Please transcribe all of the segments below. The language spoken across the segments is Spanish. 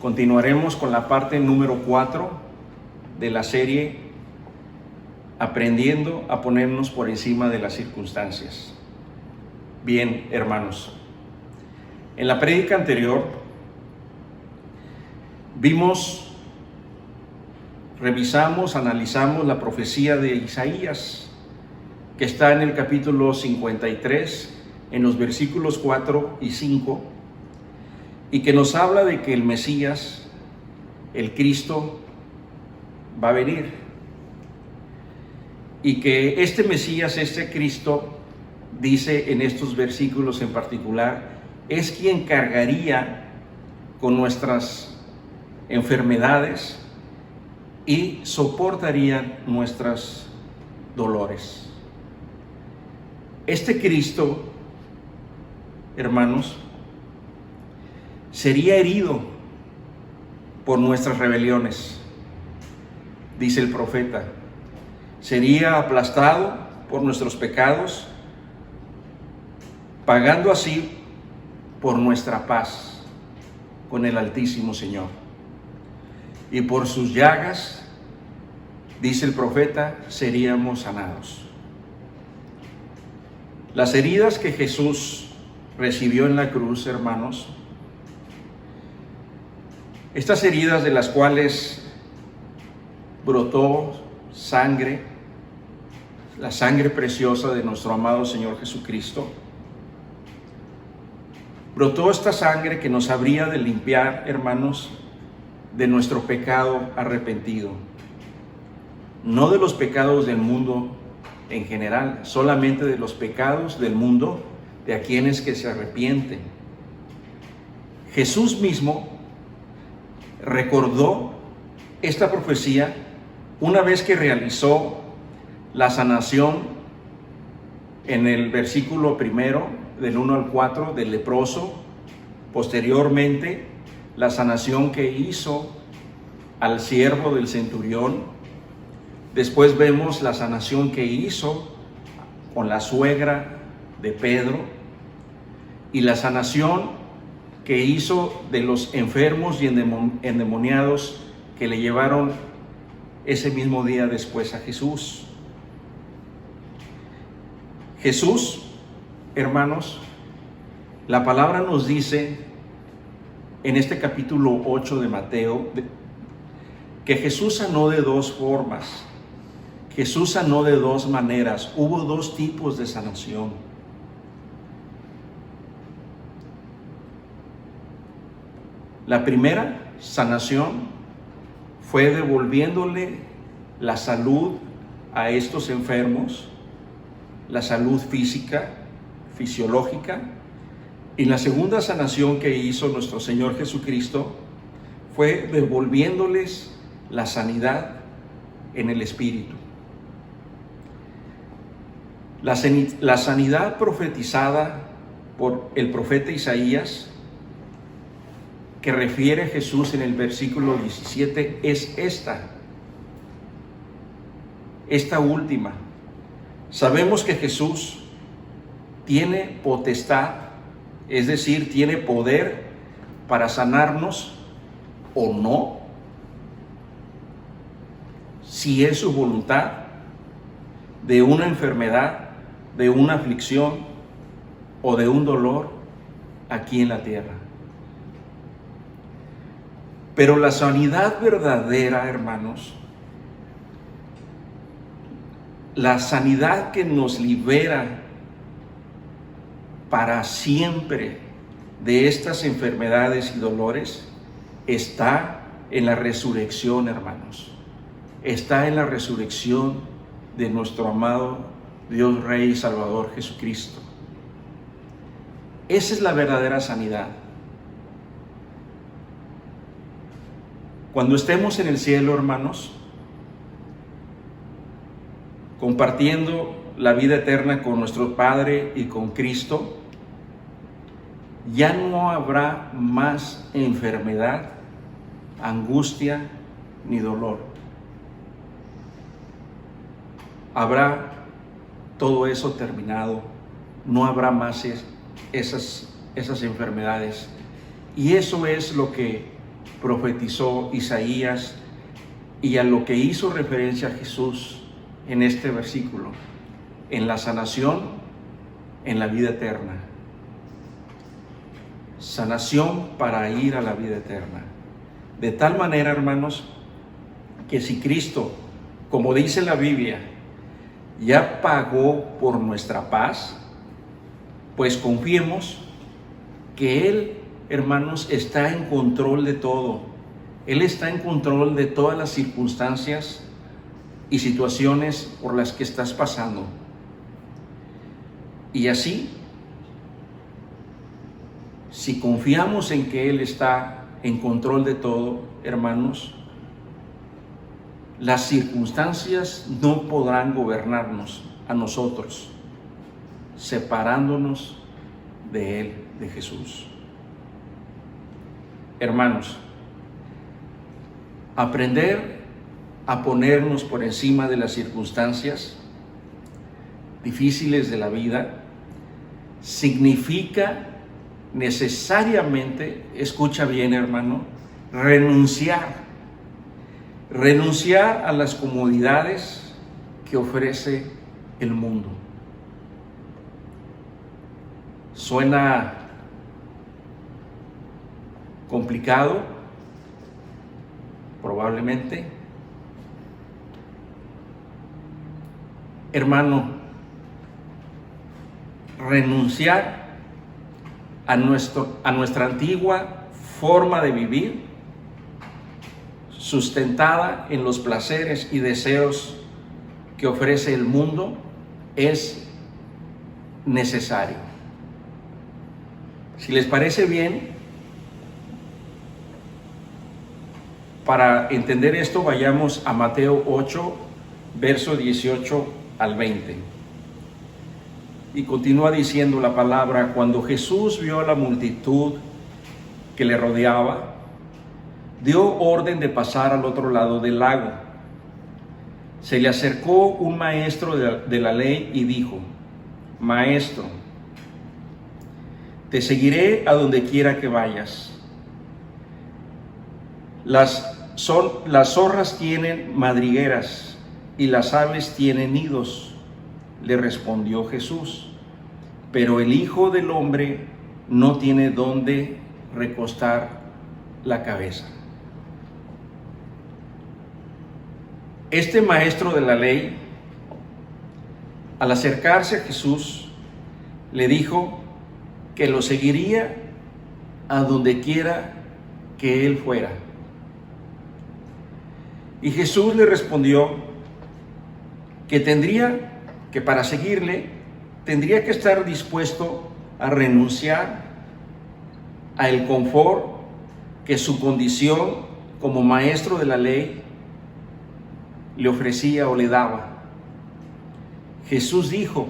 Continuaremos con la parte número 4 de la serie Aprendiendo a ponernos por encima de las circunstancias. Bien, hermanos, en la prédica anterior revisamos, analizamos la profecía de Isaías, que está en el capítulo 53, en los versículos 4 y 5, y que nos habla de que el Mesías, el Cristo, va a venir. Y que este Mesías, este Cristo, dice en estos versículos en particular, es quien cargaría con nuestras enfermedades y soportaría nuestros dolores. Este Cristo, hermanos, sería herido por nuestras rebeliones, dice el profeta. Sería aplastado por nuestros pecados, pagando así por nuestra paz con el Altísimo Señor. Y por sus llagas, dice el profeta, seríamos sanados. Las heridas que Jesús recibió en la cruz, hermanos, estas heridas de las cuales brotó sangre, la sangre preciosa de nuestro amado Señor Jesucristo, brotó esta sangre que nos habría de limpiar, hermanos, de nuestro pecado arrepentido, no de los pecados del mundo en general, solamente de los pecados del mundo de a quienes que se arrepienten. Jesús mismo recordó esta profecía una vez que realizó la sanación en el versículo primero, del 1 al 4, del leproso. Posteriormente, la sanación que hizo al siervo del centurión. Después vemos la sanación que hizo con la suegra de Pedro y la sanación que hizo de los enfermos y endemoniados que le llevaron ese mismo día después a Jesús. Jesús, hermanos, la palabra nos dice en este capítulo 8 de Mateo que Jesús sanó de dos formas. Jesús sanó de dos maneras. Hubo dos tipos de sanación. La primera sanación fue devolviéndole la salud a estos enfermos, la salud física, fisiológica. Y la segunda sanación que hizo nuestro Señor Jesucristo fue devolviéndoles la sanidad en el espíritu. La sanidad profetizada por el profeta Isaías, que refiere a Jesús en el versículo 17, es esta última. Sabemos que Jesús tiene potestad, es decir, tiene poder para sanarnos o no, si es su voluntad, de una enfermedad, de una aflicción o de un dolor aquí en la tierra. Pero la sanidad verdadera, hermanos, la sanidad que nos libera para siempre de estas enfermedades y dolores, está en la resurrección, hermanos. Está en la resurrección de nuestro amado Dios Rey y Salvador Jesucristo. Esa es la verdadera sanidad. Cuando estemos en el cielo, hermanos, compartiendo la vida eterna con nuestro Padre y con Cristo, ya no habrá más enfermedad, angustia ni dolor. Habrá todo eso terminado, no habrá más esas enfermedades. Y eso es lo que profetizó Isaías y a lo que hizo referencia Jesús en este versículo, en la sanación, en la vida eterna. Sanación para ir a la vida eterna. De tal manera, hermanos, que si Cristo, como dice la Biblia, ya pagó por nuestra paz, pues confiemos que Él, hermanos, está en control de todo. Él está en control de todas las circunstancias y situaciones por las que estás pasando. Y así, si confiamos en que Él está en control de todo, hermanos, las circunstancias no podrán gobernarnos a nosotros, separándonos de Él, de Jesús. Hermanos, aprender a ponernos por encima de las circunstancias difíciles de la vida significa necesariamente, escucha bien, hermano, renunciar a las comodidades que ofrece el mundo. Suena complicado, probablemente. Hermano, renunciar a nuestra antigua forma de vivir, sustentada en los placeres y deseos que ofrece el mundo, es necesario. Si les parece bien, para entender esto, vayamos a Mateo 8, verso 18 al 20. Y continúa diciendo la palabra: cuando Jesús vio a la multitud que le rodeaba, dio orden de pasar al otro lado del lago. Se le acercó un maestro de la ley y dijo: Maestro, te seguiré a donde quiera que vayas. Las zorras tienen madrigueras y las aves tienen nidos, le respondió Jesús, pero el Hijo del Hombre no tiene dónde recostar la cabeza. Este maestro de la ley, al acercarse a Jesús, le dijo que lo seguiría a donde quiera que él fuera. Y Jesús le respondió que para seguirle tendría que estar dispuesto a renunciar al confort que su condición como maestro de la ley le ofrecía o le daba. Jesús dijo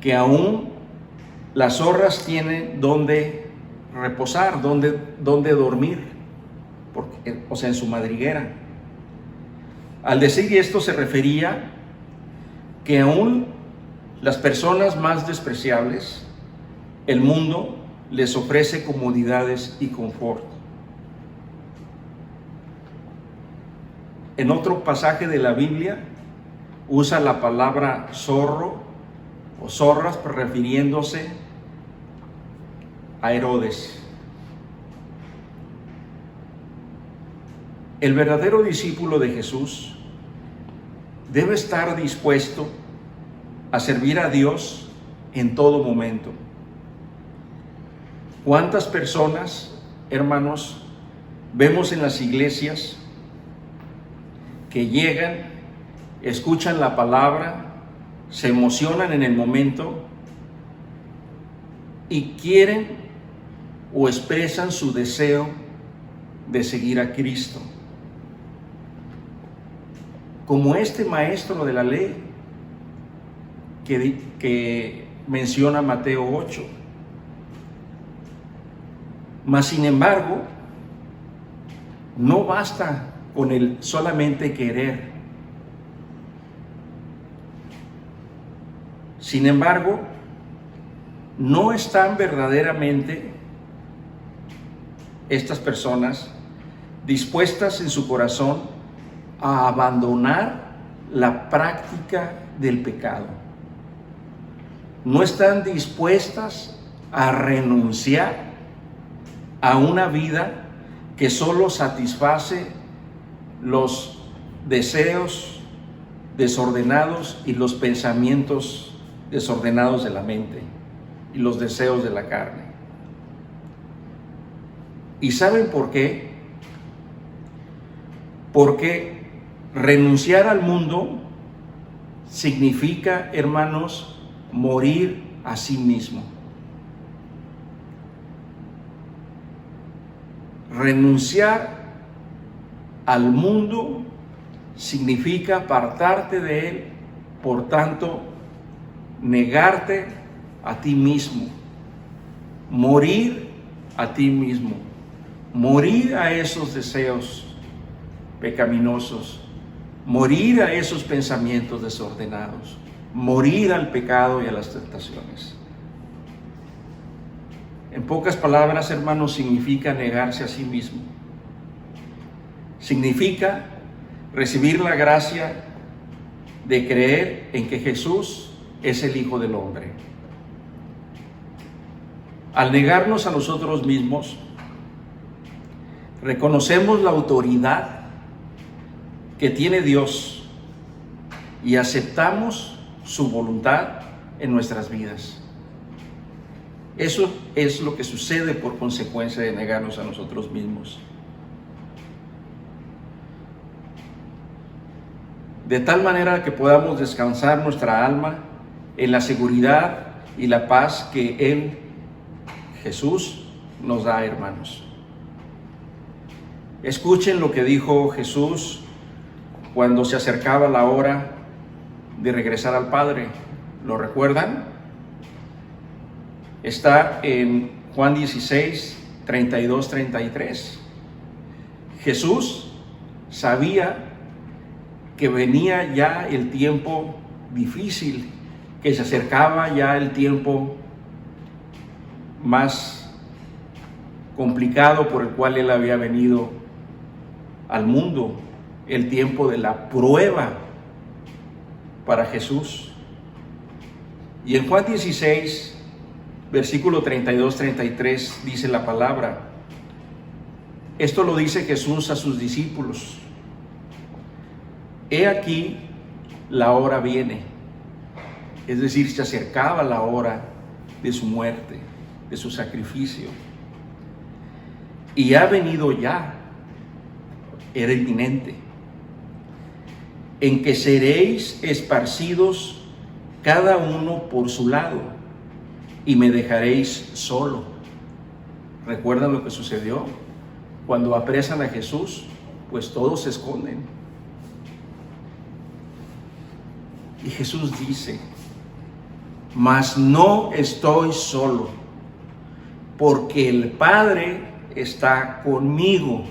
que aún las zorras tienen donde reposar, donde dormir, en su madriguera. Al decir esto se refería que aún las personas más despreciables, el mundo les ofrece comodidades y confort. En otro pasaje de la Biblia usa la palabra zorro o zorras refiriéndose a Herodes. El verdadero discípulo de Jesús debe estar dispuesto a servir a Dios en todo momento. ¿Cuántas personas, hermanos, vemos en las iglesias que llegan, escuchan la palabra, se emocionan en el momento y quieren o expresan su deseo de seguir a Cristo? Como este maestro de la ley que menciona Mateo 8. Mas sin embargo, no basta con el solamente querer. Sin embargo, no están verdaderamente estas personas dispuestas en su corazón a abandonar la práctica del pecado. No están dispuestas a renunciar a una vida que solo satisface los deseos desordenados y los pensamientos desordenados de la mente y los deseos de la carne. ¿Y saben por qué? Porque renunciar al mundo significa, hermanos, morir a sí mismo. Renunciar al mundo significa apartarte de él, por tanto, negarte a ti mismo, morir a ti mismo, morir a esos deseos pecaminosos, morir a esos pensamientos desordenados, morir al pecado y a las tentaciones. En pocas palabras, hermanos, significa negarse a sí mismo. Significa recibir la gracia de creer en que Jesús es el Hijo del Hombre. Al negarnos a nosotros mismos, reconocemos la autoridad que tiene Dios y aceptamos su voluntad en nuestras vidas. Eso es lo que sucede por consecuencia de negarnos a nosotros mismos. De tal manera que podamos descansar nuestra alma en la seguridad y la paz que Él, Jesús, nos da, hermanos. Escuchen lo que dijo Jesús cuando se acercaba la hora de regresar al Padre. ¿Lo recuerdan? Está en Juan 16, 32, 33. Jesús sabía que venía ya el tiempo difícil, que se acercaba ya el tiempo más complicado por el cual Él había venido al mundo, el tiempo de la prueba para Jesús. Y en Juan 16, versículo 32-33 dice la palabra. Esto lo dice Jesús a sus discípulos. He aquí, la hora viene. Es decir, se acercaba la hora de su muerte, de su sacrificio. Y ha venido ya, era inminente, en que seréis esparcidos cada uno por su lado y me dejaréis solo. ¿Recuerdan lo que sucedió? Cuando apresan a Jesús, pues todos se esconden. Y Jesús dice, mas no estoy solo, porque el Padre está conmigo.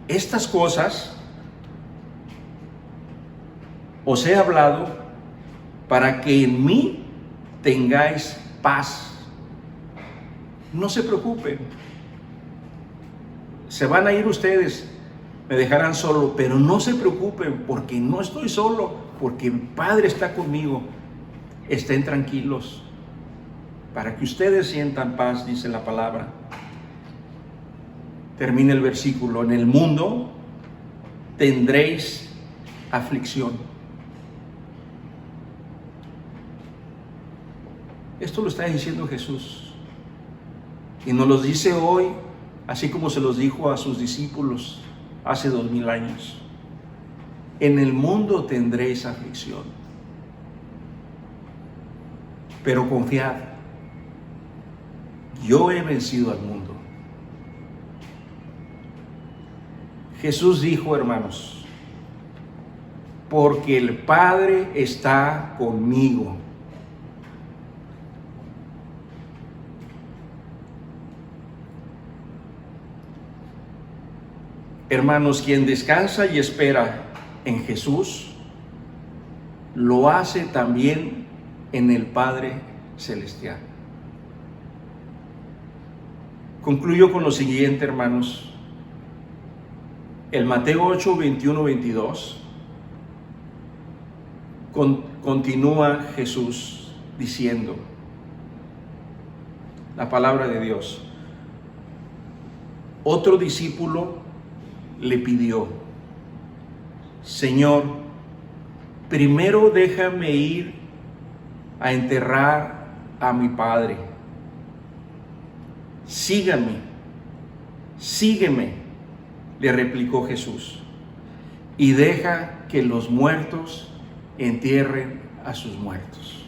Estas cosas os he hablado para que en mí tengáis paz. No se preocupen. Se van a ir ustedes, me dejarán solo, pero no se preocupen porque no estoy solo, porque el Padre está conmigo. Estén tranquilos para que ustedes sientan paz, dice la palabra. Termina el versículo, en el mundo tendréis aflicción. Esto lo está diciendo Jesús y nos lo dice hoy, así como se los dijo a sus discípulos hace 2000 años. En el mundo tendréis aflicción, pero confiad, yo he vencido al mundo. Jesús dijo, hermanos, porque el Padre está conmigo. Hermanos, quien descansa y espera en Jesús, lo hace también en el Padre Celestial. Concluyo con lo siguiente, hermanos. El Mateo 8, 21, 22 continúa Jesús diciendo la palabra de Dios. Otro discípulo le pidió: Señor, primero déjame ir a enterrar a mi padre. Sígueme, le replicó Jesús, y deja que los muertos entierren a sus muertos.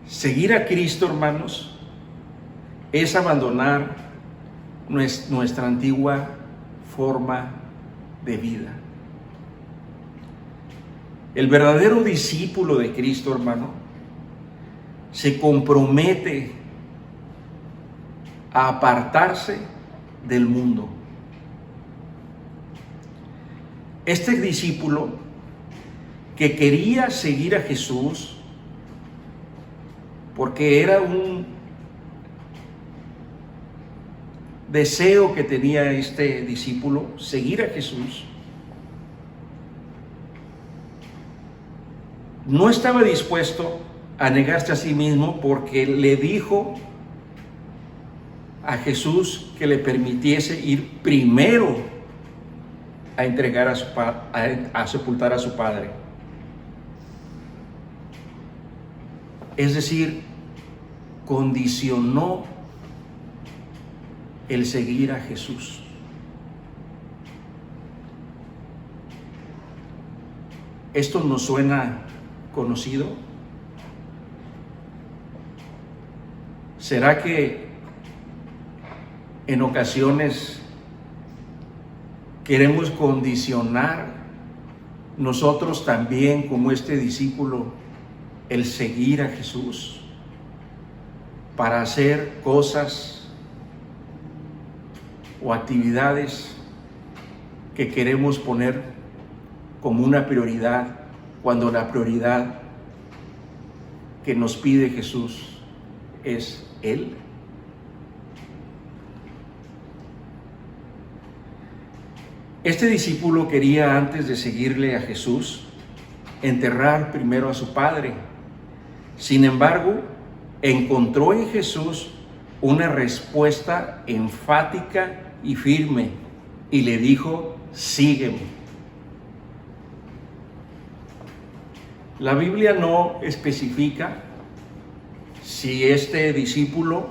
Seguir a Cristo, hermanos, es abandonar nuestra antigua forma de vida. El verdadero discípulo de Cristo, hermano, se compromete a apartarse del mundo. Este discípulo que quería seguir a Jesús porque era un deseo que tenía este discípulo, seguir a Jesús, no estaba dispuesto a negarse a sí mismo, porque le dijo a Jesús que le permitiese ir primero a entregar a sepultar a su padre. Es decir, condicionó el seguir a Jesús. ¿Esto nos suena conocido? ¿Será que en ocasiones queremos condicionar nosotros también, como este discípulo, el seguir a Jesús para hacer cosas o actividades que queremos poner como una prioridad, cuando la prioridad que nos pide Jesús es Él? Este discípulo quería, antes de seguirle a Jesús, enterrar primero a su padre. Sin embargo, encontró en Jesús una respuesta enfática y firme, y le dijo: sígueme. La Biblia no especifica si este discípulo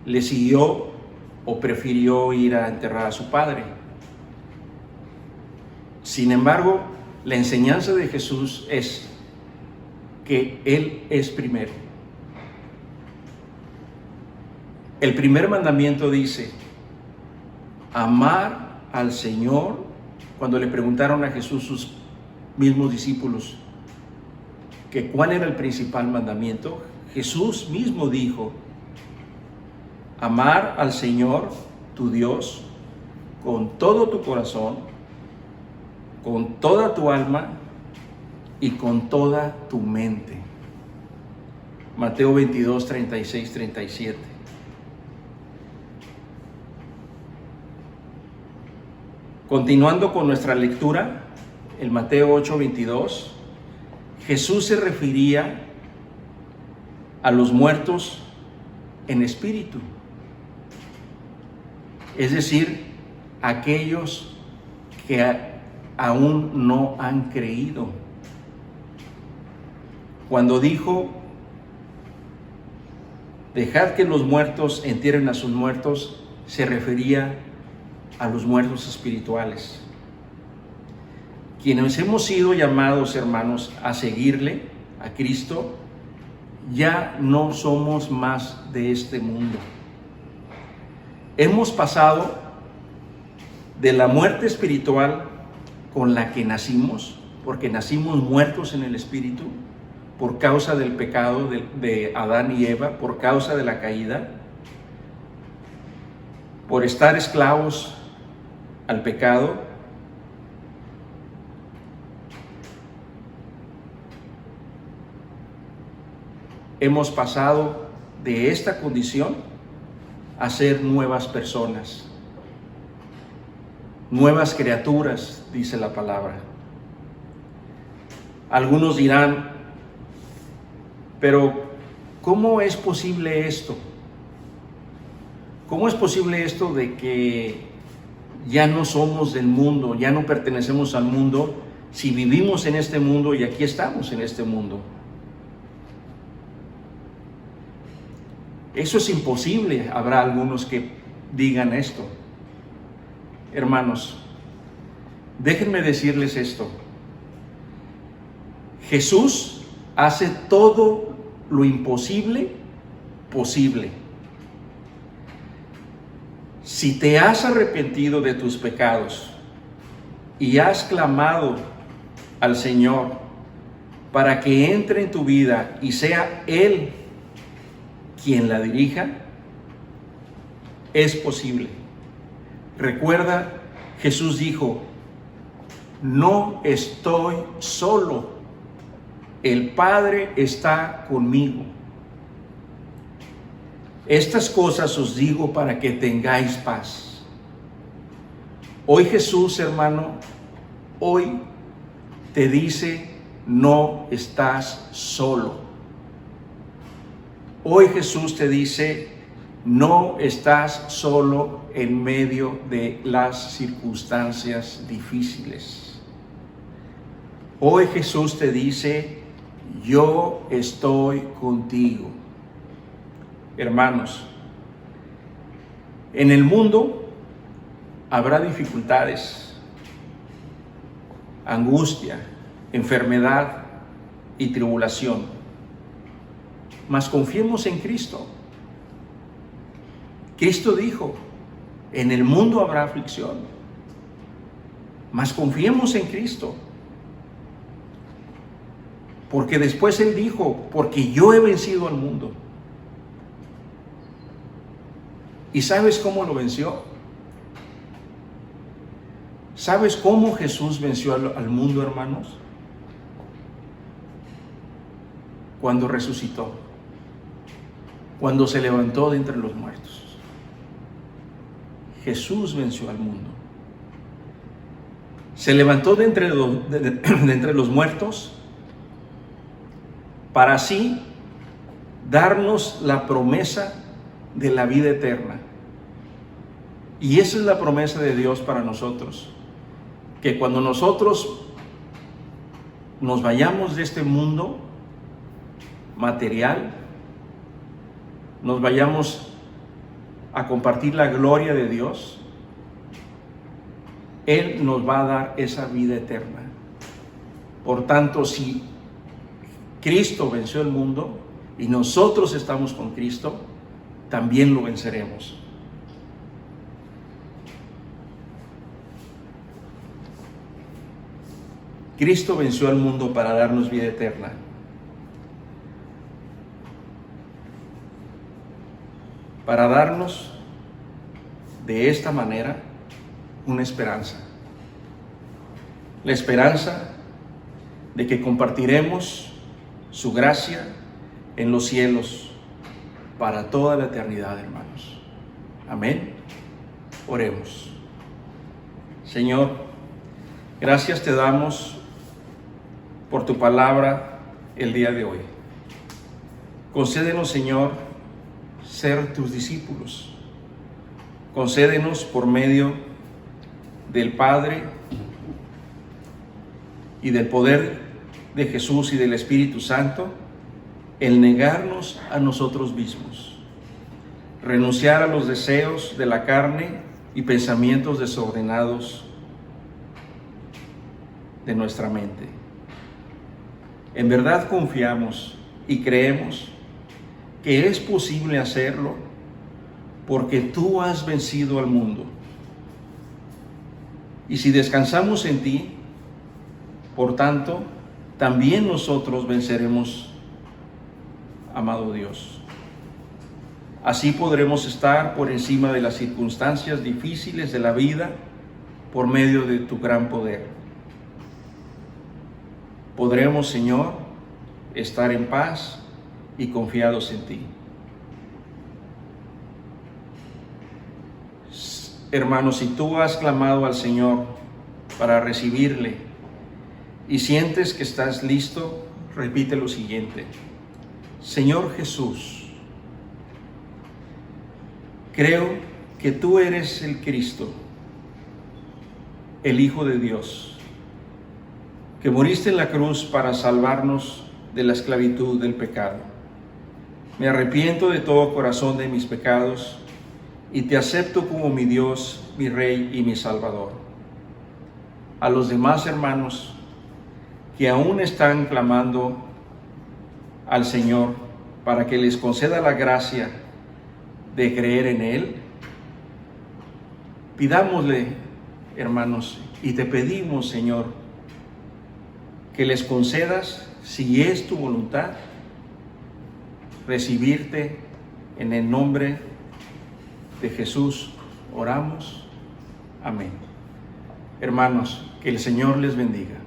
le siguió o prefirió ir a enterrar a su padre. Sin embargo, la enseñanza de Jesús es que Él es primero. El primer mandamiento dice: amar al Señor. Cuando le preguntaron a Jesús sus mismos discípulos que cuál era el principal mandamiento, Jesús mismo dijo: amar al Señor tu Dios con todo tu corazón, con toda tu alma y con toda tu mente. Mateo 22, 36, 37. Continuando con nuestra lectura, el Mateo 8, 22, Jesús se refería a los muertos en espíritu, es decir, aquellos que aún no han creído. Cuando dijo: dejad que los muertos entierren a sus muertos, se refería a los muertos espirituales. Quienes hemos sido llamados, hermanos, a seguirle, a Cristo, ya no somos más de este mundo. Hemos pasado de la muerte espiritual con la que nacimos, porque nacimos muertos en el espíritu por causa del pecado de Adán y Eva, por causa de la caída, por estar esclavos al pecado. hemos pasado de esta condición a ser nuevas personas, nuevas criaturas, dice la palabra. Algunos dirán, pero ¿cómo es posible esto? ¿Cómo es posible esto de que ya no somos del mundo, ya no pertenecemos al mundo, si vivimos en este mundo y aquí estamos en este mundo? Eso es imposible. Habrá algunos que digan esto. Hermanos, déjenme decirles esto. Jesús hace todo lo imposible posible. Si te has arrepentido de tus pecados y has clamado al Señor para que entre en tu vida y sea Él quien la dirija, es posible. Recuerda, Jesús dijo, no estoy solo, el Padre está conmigo. Estas cosas os digo para que tengáis paz. Hoy Jesús, hermano, hoy te dice, no estás solo. Hoy Jesús te dice, no estás solo en medio de las circunstancias difíciles. Hoy Jesús te dice, yo estoy contigo. Hermanos, en el mundo habrá dificultades, angustia, enfermedad y tribulación. Mas confiemos en Cristo. Cristo dijo, en el mundo habrá aflicción. Mas confiemos en Cristo. Porque después Él dijo, porque yo he vencido al mundo. ¿Y sabes cómo lo venció? ¿Sabes cómo Jesús venció al mundo, hermanos? Cuando resucitó. Cuando se levantó de entre los muertos. Jesús venció al mundo. Se levantó de entre los muertos para así darnos la promesa de la vida eterna. Y esa es la promesa de Dios para nosotros, que cuando nosotros nos vayamos de este mundo material, nos vayamos a compartir la gloria de Dios, Él nos va a dar esa vida eterna. Por tanto, si Cristo venció el mundo y nosotros estamos con Cristo, también lo venceremos. Cristo venció al mundo para darnos vida eterna. Para darnos de esta manera una esperanza. La esperanza de que compartiremos su gracia en los cielos para toda la eternidad, hermanos. Amén. Oremos. Señor, gracias te damos por tu palabra el día de hoy. Concédenos, Señor, ser tus discípulos. Concédenos por medio del Padre y del poder de Jesús y del Espíritu Santo, el negarnos a nosotros mismos, renunciar a los deseos de la carne y pensamientos desordenados de nuestra mente. En verdad confiamos y creemos que es posible hacerlo porque tú has vencido al mundo. Y si descansamos en ti, por tanto, también nosotros venceremos, amado Dios. Así podremos estar por encima de las circunstancias difíciles de la vida por medio de tu gran poder. Podremos, Señor, estar en paz y confiados en ti. Hermanos, si tú has clamado al Señor para recibirle y sientes que estás listo, repite lo siguiente: Señor Jesús, creo que tú eres el Cristo, el Hijo de Dios, que moriste en la cruz para salvarnos de la esclavitud del pecado. Me arrepiento de todo corazón de mis pecados y te acepto como mi Dios, mi Rey y mi Salvador. A los demás hermanos que aún están clamando al Señor para que les conceda la gracia de creer en Él, pidámosle, hermanos, y te pedimos, Señor, que les concedas, si es tu voluntad, recibirte. En el nombre de Jesús oramos. Amén. Hermanos, que el Señor les bendiga.